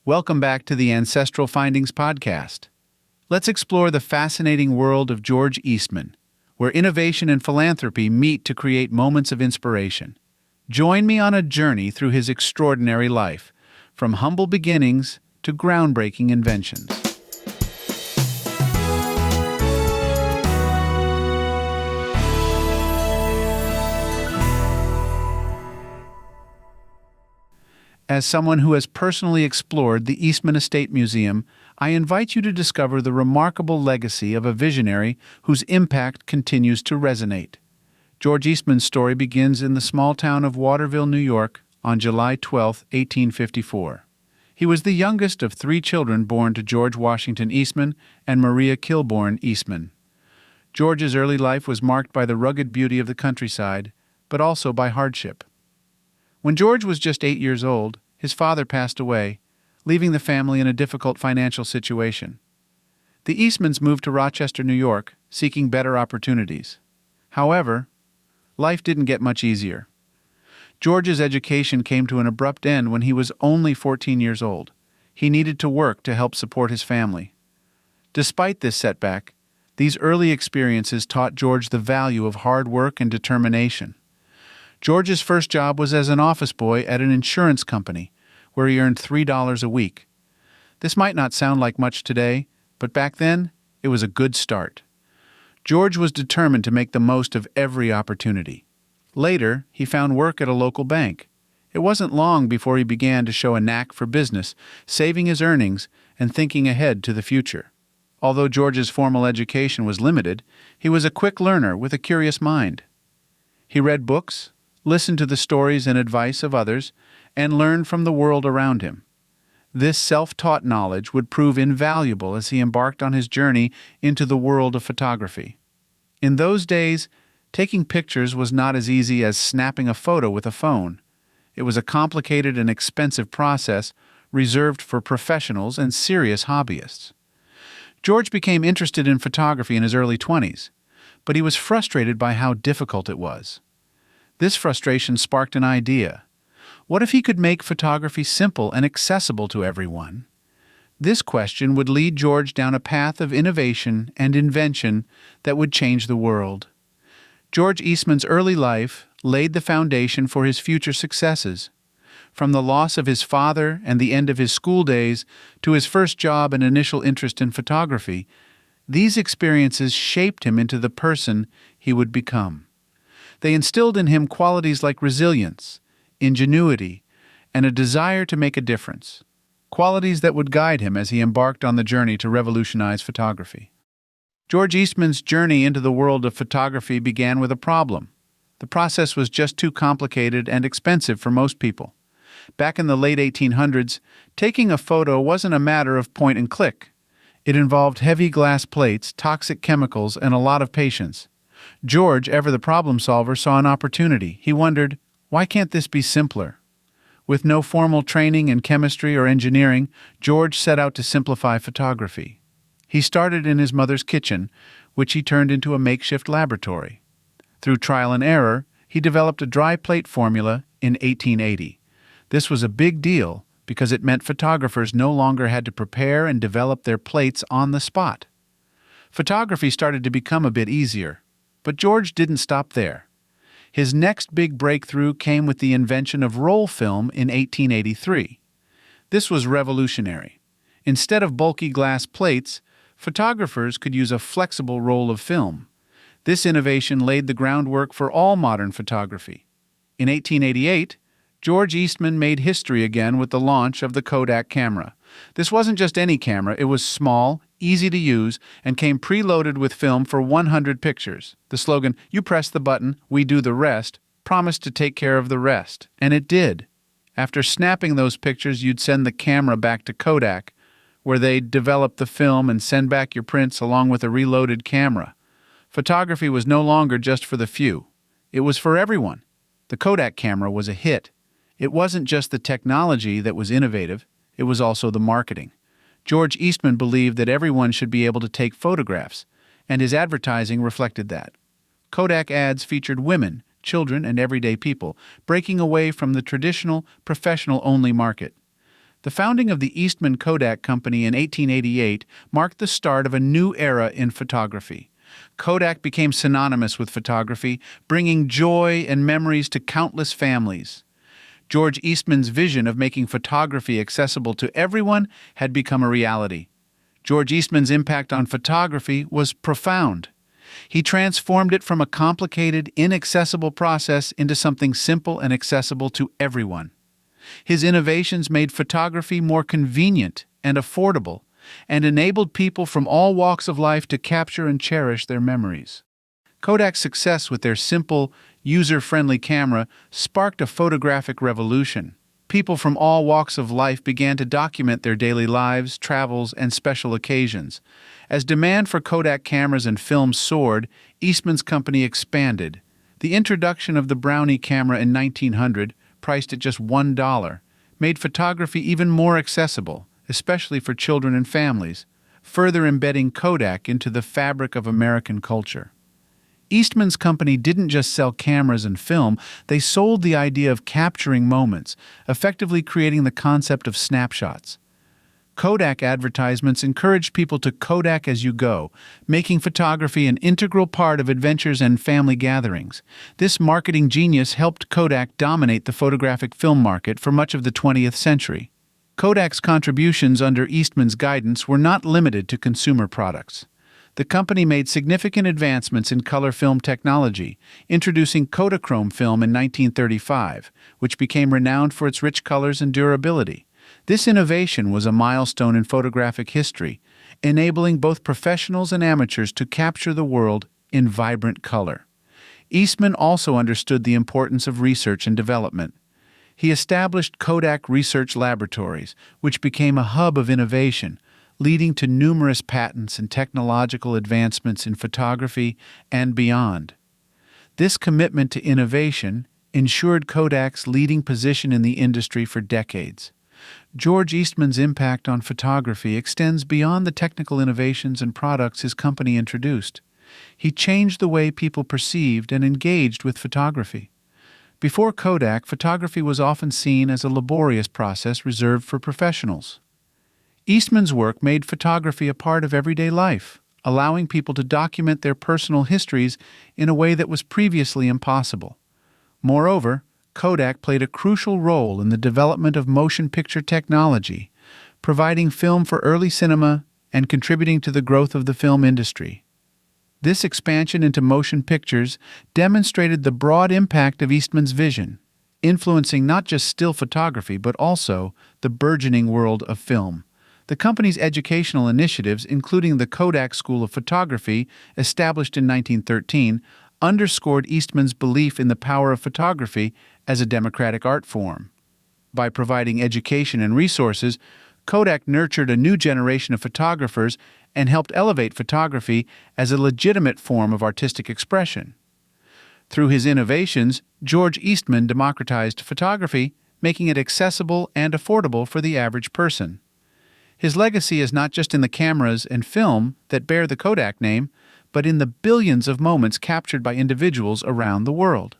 Welcome back to the Ancestral Findings podcast. Let's explore the fascinating world of George Eastman, where innovation and philanthropy meet to create moments of inspiration. Join me on a journey through his extraordinary life, from humble beginnings to groundbreaking inventions. As someone who has personally explored the Eastman Estate Museum, I invite you to discover the remarkable legacy of a visionary whose impact continues to resonate. George Eastman's story begins in the small town of Waterville, New York, on July 12, 1854. He was the youngest of three children born to George Washington Eastman and Maria Kilbourne Eastman. George's early life was marked by the rugged beauty of the countryside, but also by hardship. When George was just 8 years old, his father passed away, leaving the family in a difficult financial situation. The Eastmans moved to Rochester, New York, seeking better opportunities. However, life didn't get much easier. George's education came to an abrupt end when he was only 14 years old. He needed to work to help support his family. Despite this setback, these early experiences taught George the value of hard work and determination. George's first job was as an office boy at an insurance company, where he earned $3 a week. This might not sound like much today, but back then, it was a good start. George was determined to make the most of every opportunity. Later, he found work at a local bank. It wasn't long before he began to show a knack for business, saving his earnings and thinking ahead to the future. Although George's formal education was limited, he was a quick learner with a curious mind. He read books, listened to the stories and advice of others, and learned from the world around him. This self-taught knowledge would prove invaluable as he embarked on his journey into the world of photography. In those days, taking pictures was not as easy as snapping a photo with a phone. It was a complicated and expensive process reserved for professionals and serious hobbyists. George became interested in photography in his early 20s, but he was frustrated by how difficult it was. This frustration sparked an idea. What if he could make photography simple and accessible to everyone? This question would lead George down a path of innovation and invention that would change the world. George Eastman's early life laid the foundation for his future successes. From the loss of his father and the end of his school days to his first job and initial interest in photography, these experiences shaped him into the person he would become. They instilled in him qualities like resilience, ingenuity, and a desire to make a difference, qualities that would guide him as he embarked on the journey to revolutionize photography. George Eastman's journey into the world of photography began with a problem. The process was just too complicated and expensive for most people. Back in the late 1800s, taking a photo wasn't a matter of point and click. It involved heavy glass plates, toxic chemicals, and a lot of patience. George, ever the problem solver, saw an opportunity. He wondered, why can't this be simpler? With no formal training in chemistry or engineering, George set out to simplify photography. He started in his mother's kitchen, which he turned into a makeshift laboratory. Through trial and error, he developed a dry plate formula in 1880. This was a big deal because it meant photographers no longer had to prepare and develop their plates on the spot. Photography started to become a bit easier. But George didn't stop there. His next big breakthrough came with the invention of roll film in 1883. This was revolutionary. Instead of bulky glass plates, photographers could use a flexible roll of film. This innovation laid the groundwork for all modern photography. In 1888, George Eastman made history again with the launch of the Kodak camera. This wasn't just any camera, it was small, easy to use, and came preloaded with film for 100 pictures. The slogan, "You press the button, we do the rest," promised to take care of the rest. And it did. After snapping those pictures, you'd send the camera back to Kodak, where they'd develop the film and send back your prints along with a reloaded camera. Photography was no longer just for the few. It was for everyone. The Kodak camera was a hit. It wasn't just the technology that was innovative, it was also the marketing. George Eastman believed that everyone should be able to take photographs, and his advertising reflected that. Kodak ads featured women, children, and everyday people, breaking away from the traditional, professional-only market. The founding of the Eastman Kodak Company in 1888 marked the start of a new era in photography. Kodak became synonymous with photography, bringing joy and memories to countless families. George Eastman's vision of making photography accessible to everyone had become a reality. George Eastman's impact on photography was profound. He transformed it from a complicated, inaccessible process into something simple and accessible to everyone. His innovations made photography more convenient and affordable, and enabled people from all walks of life to capture and cherish their memories. Kodak's success with their simple, user-friendly camera sparked a photographic revolution. People from all walks of life began to document their daily lives, travels, and special occasions. As demand for Kodak cameras and film soared, Eastman's company expanded. The introduction of the Brownie camera in 1900, priced at just $1, made photography even more accessible, especially for children and families, further embedding Kodak into the fabric of American culture. Eastman's company didn't just sell cameras and film, they sold the idea of capturing moments, effectively creating the concept of snapshots. Kodak advertisements encouraged people to Kodak as you go, making photography an integral part of adventures and family gatherings. This marketing genius helped Kodak dominate the photographic film market for much of the 20th century. Kodak's contributions under Eastman's guidance were not limited to consumer products. The company made significant advancements in color film technology, introducing Kodachrome film in 1935, which became renowned for its rich colors and durability. This innovation was a milestone in photographic history, enabling both professionals and amateurs to capture the world in vibrant color. Eastman also understood the importance of research and development. He established Kodak Research Laboratories, which became a hub of innovation, leading to numerous patents and technological advancements in photography and beyond. This commitment to innovation ensured Kodak's leading position in the industry for decades. George Eastman's impact on photography extends beyond the technical innovations and products his company introduced. He changed the way people perceived and engaged with photography. Before Kodak, photography was often seen as a laborious process reserved for professionals. Eastman's work made photography a part of everyday life, allowing people to document their personal histories in a way that was previously impossible. Moreover, Kodak played a crucial role in the development of motion picture technology, providing film for early cinema and contributing to the growth of the film industry. This expansion into motion pictures demonstrated the broad impact of Eastman's vision, influencing not just still photography but also the burgeoning world of film. The company's educational initiatives, including the Kodak School of Photography, established in 1913, underscored Eastman's belief in the power of photography as a democratic art form. By providing education and resources, Kodak nurtured a new generation of photographers and helped elevate photography as a legitimate form of artistic expression. Through his innovations, George Eastman democratized photography, making it accessible and affordable for the average person. His legacy is not just in the cameras and film that bear the Kodak name, but in the billions of moments captured by individuals around the world.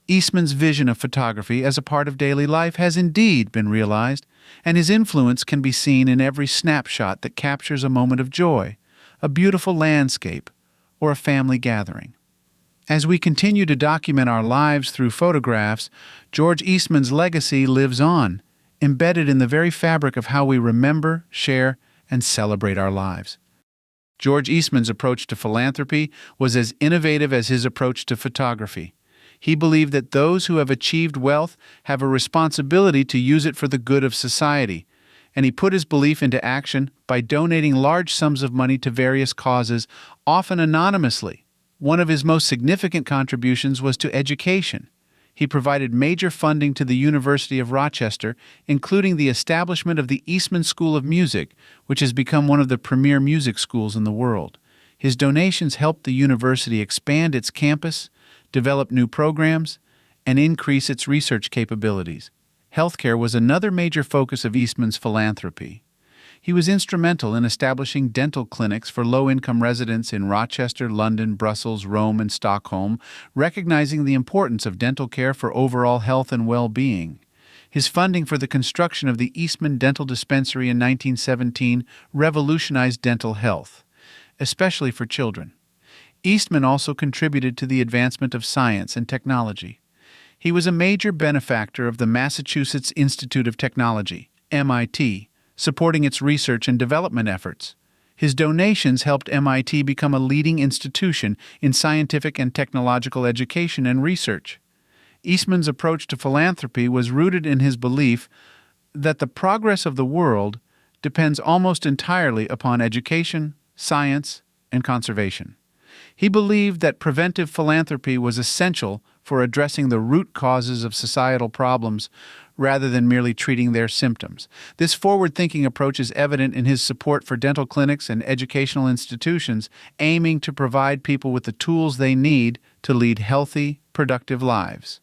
Eastman's vision of photography as a part of daily life has indeed been realized, and his influence can be seen in every snapshot that captures a moment of joy, a beautiful landscape, or a family gathering. As we continue to document our lives through photographs, George Eastman's legacy lives on, embedded in the very fabric of how we remember, share, and celebrate our lives. George Eastman's approach to philanthropy was as innovative as his approach to photography. He believed that those who have achieved wealth have a responsibility to use it for the good of society, and he put his belief into action by donating large sums of money to various causes, often anonymously. One of his most significant contributions was to education. He provided major funding to the University of Rochester, including the establishment of the Eastman School of Music, which has become one of the premier music schools in the world. His donations helped the university expand its campus, develop new programs, and increase its research capabilities. Healthcare was another major focus of Eastman's philanthropy. He was instrumental in establishing dental clinics for low-income residents in Rochester, London, Brussels, Rome, and Stockholm, recognizing the importance of dental care for overall health and well-being. His funding for the construction of the Eastman Dental Dispensary in 1917 revolutionized dental health, especially for children. Eastman also contributed to the advancement of science and technology. He was a major benefactor of the Massachusetts Institute of Technology, MIT, supporting its research and development efforts. His donations helped MIT become a leading institution in scientific and technological education and research. Eastman's approach to philanthropy was rooted in his belief that the progress of the world depends almost entirely upon education, science, and conservation. He believed that preventive philanthropy was essential for addressing the root causes of societal problems rather than merely treating their symptoms. This forward-thinking approach is evident in his support for dental clinics and educational institutions, aiming to provide people with the tools they need to lead healthy, productive lives.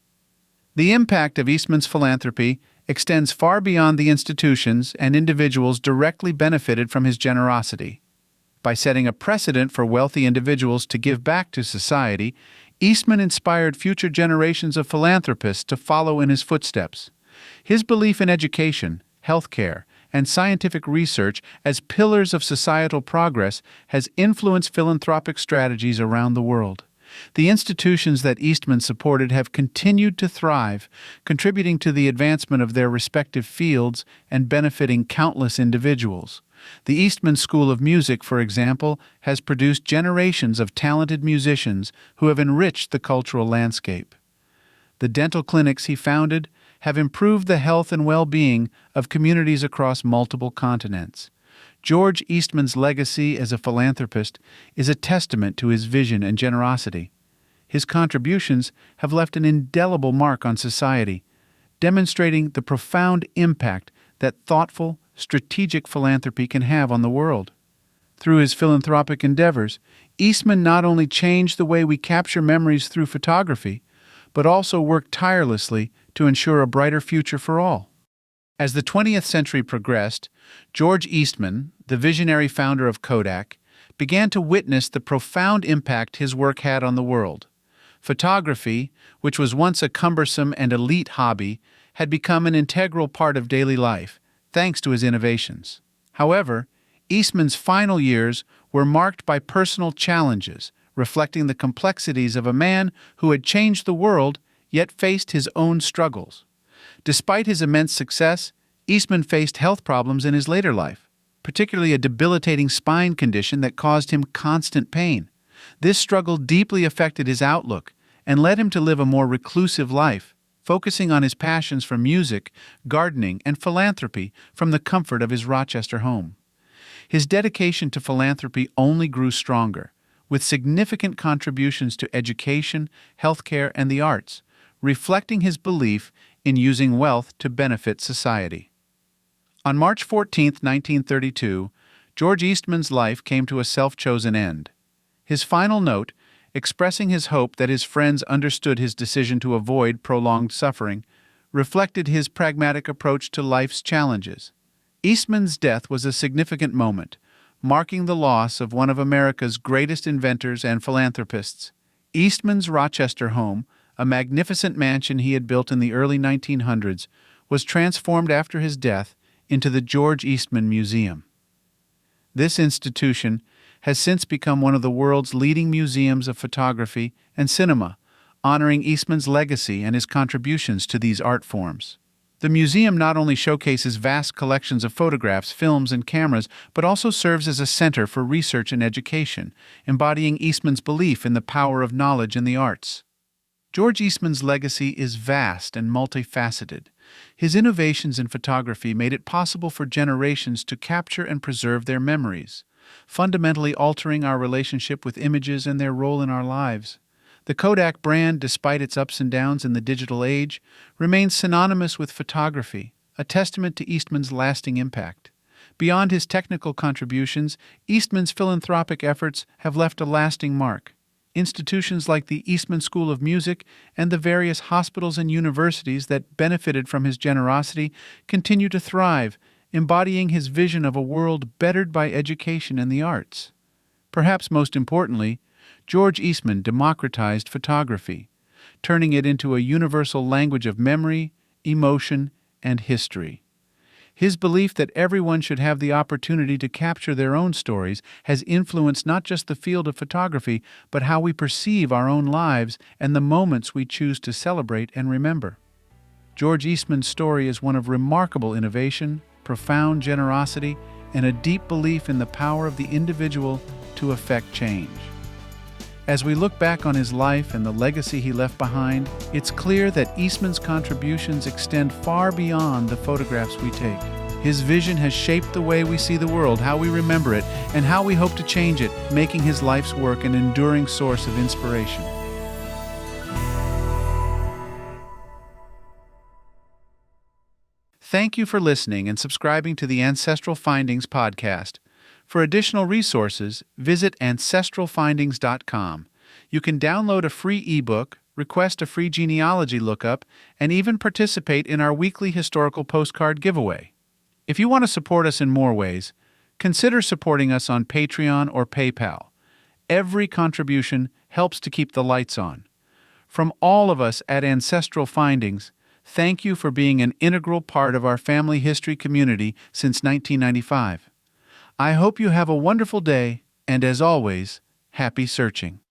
The impact of Eastman's philanthropy extends far beyond the institutions and individuals directly benefited from his generosity. By setting a precedent for wealthy individuals to give back to society, Eastman inspired future generations of philanthropists to follow in his footsteps. His belief in education, healthcare, and scientific research as pillars of societal progress has influenced philanthropic strategies around the world. The institutions that Eastman supported have continued to thrive, contributing to the advancement of their respective fields and benefiting countless individuals. The Eastman School of Music, for example, has produced generations of talented musicians who have enriched the cultural landscape. The dental clinics he founded have improved the health and well-being of communities across multiple continents. George Eastman's legacy as a philanthropist is a testament to his vision and generosity. His contributions have left an indelible mark on society, demonstrating the profound impact that thoughtful, strategic philanthropy can have on the world. Through his philanthropic endeavors, Eastman not only changed the way we capture memories through photography, but also worked tirelessly to ensure a brighter future for all. As the 20th century progressed, George Eastman, the visionary founder of Kodak, began to witness the profound impact his work had on the world. Photography, which was once a cumbersome and elite hobby, had become an integral part of daily life, thanks to his innovations. However, Eastman's final years were marked by personal challenges, reflecting the complexities of a man who had changed the world yet faced his own struggles. Despite his immense success, Eastman faced health problems in his later life, particularly a debilitating spine condition that caused him constant pain. This struggle deeply affected his outlook and led him to live a more reclusive life, focusing on his passions for music, gardening, and philanthropy from the comfort of his Rochester home. His dedication to philanthropy only grew stronger, with significant contributions to education, healthcare, and the arts, reflecting his belief in using wealth to benefit society. On March 14, 1932, George Eastman's life came to a self-chosen end. His final note, expressing his hope that his friends understood his decision to avoid prolonged suffering, reflected his pragmatic approach to life's challenges. Eastman's death was a significant moment, marking the loss of one of America's greatest inventors and philanthropists. Eastman's Rochester home, a magnificent mansion he had built in the early 1900s, was transformed after his death into the George Eastman Museum. This institution has since become one of the world's leading museums of photography and cinema, honoring Eastman's legacy and his contributions to these art forms. The museum not only showcases vast collections of photographs, films, and cameras, but also serves as a center for research and education, embodying Eastman's belief in the power of knowledge in the arts. George Eastman's legacy is vast and multifaceted. His innovations in photography made it possible for generations to capture and preserve their memories, fundamentally altering our relationship with images and their role in our lives. The Kodak brand, despite its ups and downs in the digital age, remains synonymous with photography, a testament to Eastman's lasting impact. Beyond his technical contributions, Eastman's philanthropic efforts have left a lasting mark. Institutions like the Eastman School of Music and the various hospitals and universities that benefited from his generosity continue to thrive, embodying his vision of a world bettered by education and the arts. Perhaps most importantly, George Eastman democratized photography, turning it into a universal language of memory, emotion, and history. His belief that everyone should have the opportunity to capture their own stories has influenced not just the field of photography, but how we perceive our own lives and the moments we choose to celebrate and remember. George Eastman's story is one of remarkable innovation, profound generosity, and a deep belief in the power of the individual to effect change. As we look back on his life and the legacy he left behind, it's clear that Eastman's contributions extend far beyond the photographs we take. His vision has shaped the way we see the world, how we remember it, and how we hope to change it, making his life's work an enduring source of inspiration. Thank you for listening and subscribing to the Ancestral Findings podcast. For additional resources, visit ancestralfindings.com. You can download a free ebook, request a free genealogy lookup, and even participate in our weekly historical postcard giveaway. If you want to support us in more ways, consider supporting us on Patreon or PayPal. Every contribution helps to keep the lights on. From all of us at Ancestral Findings, thank you for being an integral part of our family history community since 1995. I hope you have a wonderful day, and as always, happy searching.